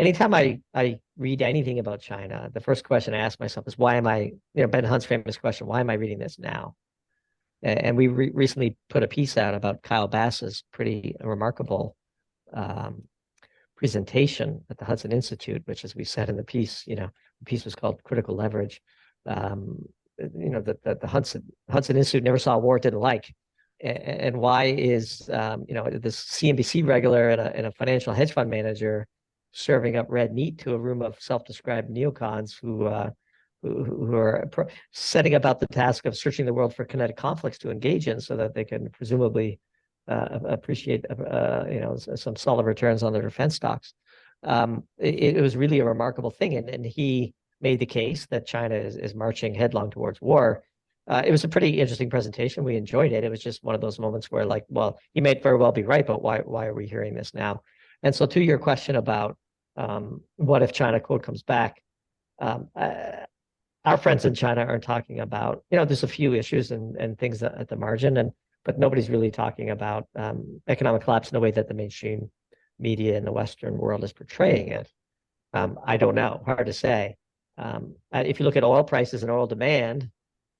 anytime I read anything about China, the first question I ask myself is, why am I, Ben Hunt's famous question, why am I reading this now? And we recently put a piece out about Kyle Bass's pretty remarkable um, presentation at the Hudson Institute, which, as we said in the piece, the piece was called Critical Leverage. The Hudson Institute never saw a war it didn't like. And why is, this CNBC regular and a financial hedge fund manager serving up red meat to a room of self-described neocons who are setting about the task of searching the world for kinetic conflicts to engage in so that they can presumably appreciate some solid returns on their defense stocks. It was really a remarkable thing, and he made the case that China is marching headlong towards war. It was a pretty interesting presentation. We enjoyed it. It was just one of those moments where, like, well, he may very well be right, but why are we hearing this now? And so, to your question about what if China, quote, comes back, our friends in China are talking about, there's a few issues and things at the margin, but nobody's really talking about economic collapse in the way that the mainstream media in the Western world is portraying it. I don't know, hard to say. If you look at oil prices and oil demand,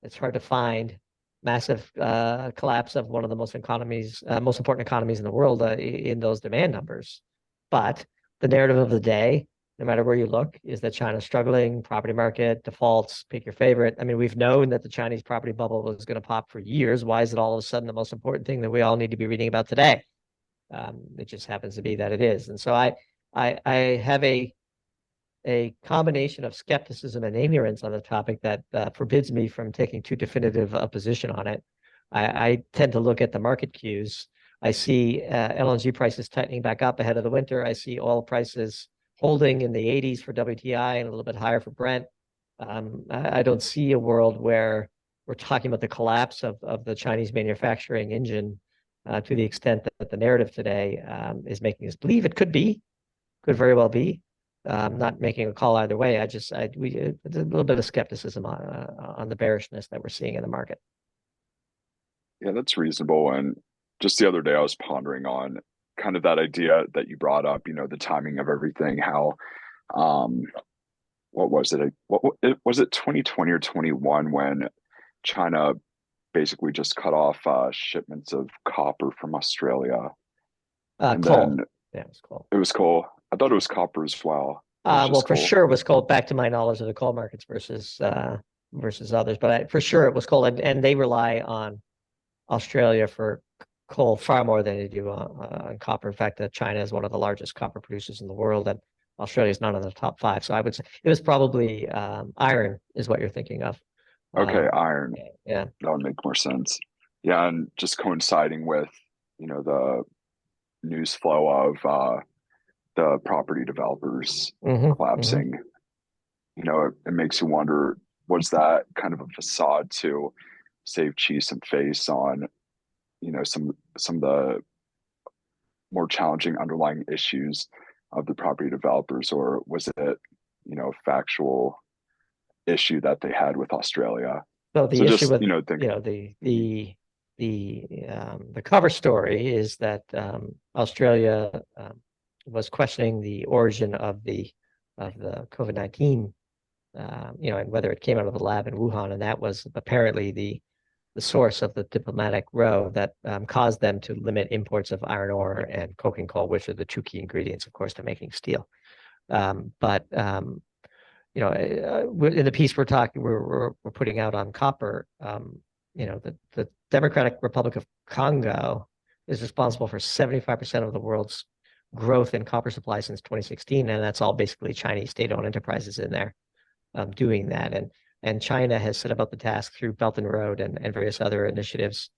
it's hard to find massive collapse of one of the most important economies in the world in those demand numbers. But the narrative of the day, no matter where you look, is that China's struggling, property market, defaults, pick your favorite. I mean, we've known that the Chinese property bubble was going to pop for years. Why is it all of a sudden the most important thing that we all need to be reading about today? It just happens to be that it is. And so I have a combination of skepticism and ignorance on the topic that forbids me from taking too definitive a position on it. I tend to look at the market cues. I see LNG prices tightening back up ahead of the winter. I see oil prices holding in the 80s for WTI and a little bit higher for Brent. I don't see a world where we're talking about the collapse of the Chinese manufacturing engine to the extent that the narrative today is making us believe. It could very well be. Not making a call either way. It's a little bit of skepticism on the bearishness that we're seeing in the market. Yeah, that's reasonable. And just the other day, I was pondering on kind of that idea that you brought up, the timing of everything, how, what was it? Was it 2020 or 21 when China basically just cut off shipments of copper from Australia? And coal. then Yeah, it was coal. It was coal. I thought it was copper as well. Well, for sure it was coal, back to my knowledge of the coal markets versus others. But for sure it was coal. And they rely on Australia for coal far more than they do on copper. In fact, China is one of the largest copper producers in the world, and Australia is not in the top 5. So I would say it was probably iron is what you're thinking of. Okay, iron. Yeah. That would make more sense. Yeah, and just coinciding with, the news flow of the property developers collapsing, it makes you wonder, was that kind of a facade to save cheese some face on, some of the more challenging underlying issues of the property developers, or was it, factual issue that they had with Australia? So the issue just, with the cover story is that Australia was questioning the origin of the COVID-19, and whether it came out of the lab in Wuhan, and that was apparently the source of the diplomatic row that caused them to limit imports of iron ore and coking coal, which are the 2 key ingredients, of course, to making steel. But in the piece we're putting out on copper, the Democratic Republic of Congo is responsible for 75% of the world's growth in copper supply since 2016, and that's all basically Chinese state-owned enterprises in there doing that. And China has set about the task through Belt and Road and various other initiatives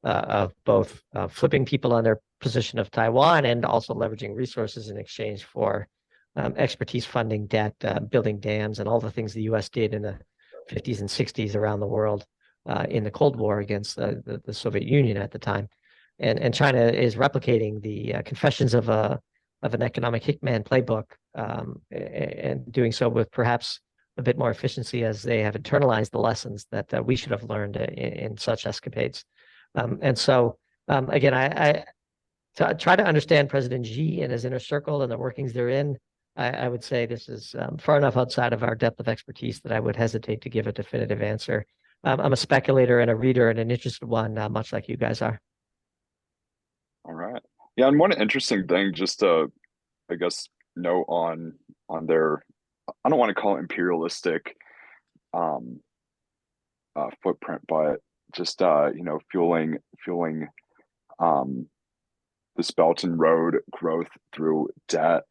of both flipping people on their position of Taiwan and also leveraging resources in exchange for expertise funding, debt, building dams, and all the things the U.S. did in the 50s and 60s around the world in the Cold War against the Soviet Union at the time. And China is replicating the confessions of an economic hitman playbook, and doing so with perhaps a bit more efficiency, as they have internalized the lessons that we should have learned in such escapades. And so, again, I try to understand President Xi and his inner circle and the workings they're in. I would say this is far enough outside of our depth of expertise that I would hesitate to give a definitive answer. I'm a speculator and a reader and an interested one, much like you guys are. All right. Yeah, and one interesting thing, just to, I guess, note on their, I don't want to call it imperialistic um footprint, but just fueling um this Belt and Road growth through debt,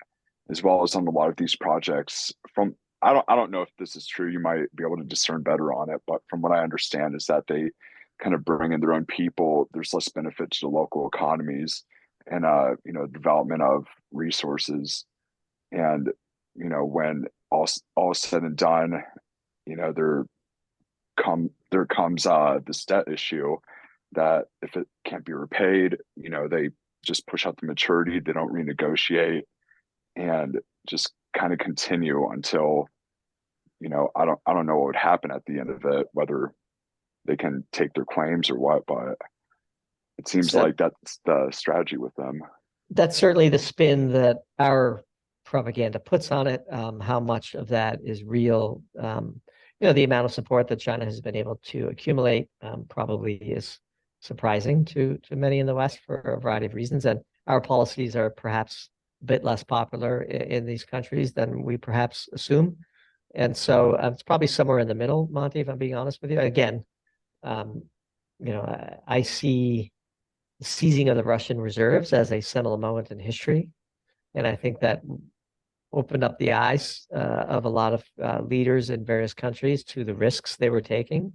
as well as on a lot of these projects. From I don't know if this is true. You might be able to discern better on it, but from what I understand is that they kind of bring in their own people. There's less benefit to the local economies and development of resources. And when all is said and done, there comes this debt issue that if it can't be repaid, they just push out the maturity. They don't renegotiate and just kind of continue until I don't know what would happen at the end of it, whether they can take their claims or what, but it seems So like that's the strategy with them. that's certainly the spin that our propaganda puts on it. How much of that is real? The amount of support that China has been able to accumulate probably is surprising to many in the West for a variety of reasons. And our policies are perhaps a bit less popular in these countries than we perhaps assume. And so it's probably somewhere in the middle, Monty, if I'm being honest with you. Again, um, I see the seizing of the Russian reserves as a seminal moment in history. And I think that opened up the eyes of a lot of leaders in various countries to the risks they were taking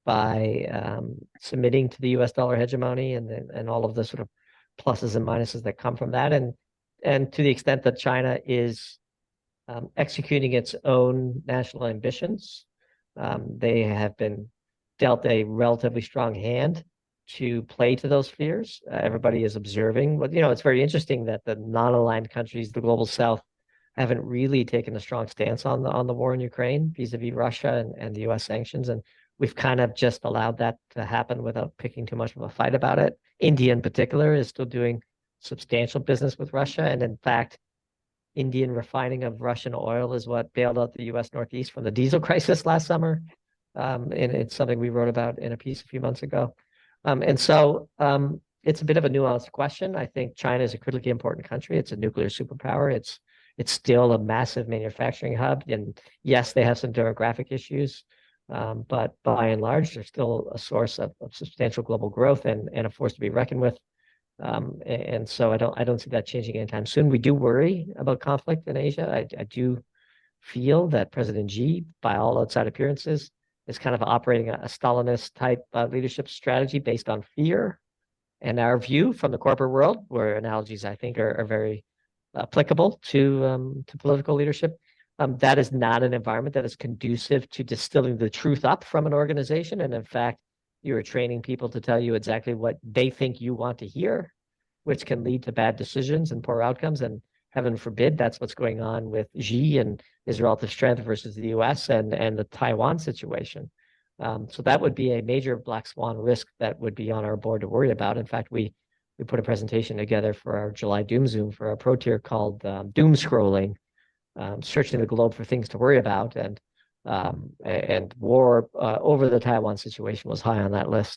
by submitting to the US dollar hegemony and all of the sort of pluses and minuses that come from that. And to the extent that China is executing its own national ambitions, they have been dealt a relatively strong hand to play to those fears. Everybody is observing, but it's very interesting that the non-aligned countries, the global South, haven't really taken a strong stance on the war in Ukraine vis-a-vis Russia and the U.S. sanctions, and we've kind of just allowed that to happen without picking too much of a fight about it. India, in particular, is still doing substantial business with Russia, and in fact, Indian refining of Russian oil is what bailed out the U.S. Northeast from the diesel crisis last summer. And it's something we wrote about in a piece a few months ago. And so it's a bit of a nuanced question. I think China is a critically important country. It's a nuclear superpower. It's still a massive manufacturing hub. And yes, they have some demographic issues, but by and large, they're still a source of substantial global growth and a force to be reckoned with. And so I don't see that changing anytime soon. We do worry about conflict in Asia. I do feel that President Xi, by all outside appearances, is kind of operating a Stalinist type leadership strategy based on fear. And our view from the corporate world, where analogies I think are very applicable to political leadership, that is not an environment that is conducive to distilling the truth up from an organization. And in fact, you are training people to tell you exactly what they think you want to hear, which can lead to bad decisions and poor outcomes. And heaven forbid, that's what's going on with Xi and his relative strength versus the US and the Taiwan situation. So that would be a major black swan risk that would be on our board to worry about. In fact, we put a presentation together for our July Doom Zoom for our pro tier called Doom Scrolling, searching the globe for things to worry about. And war over the Taiwan situation was high on that list.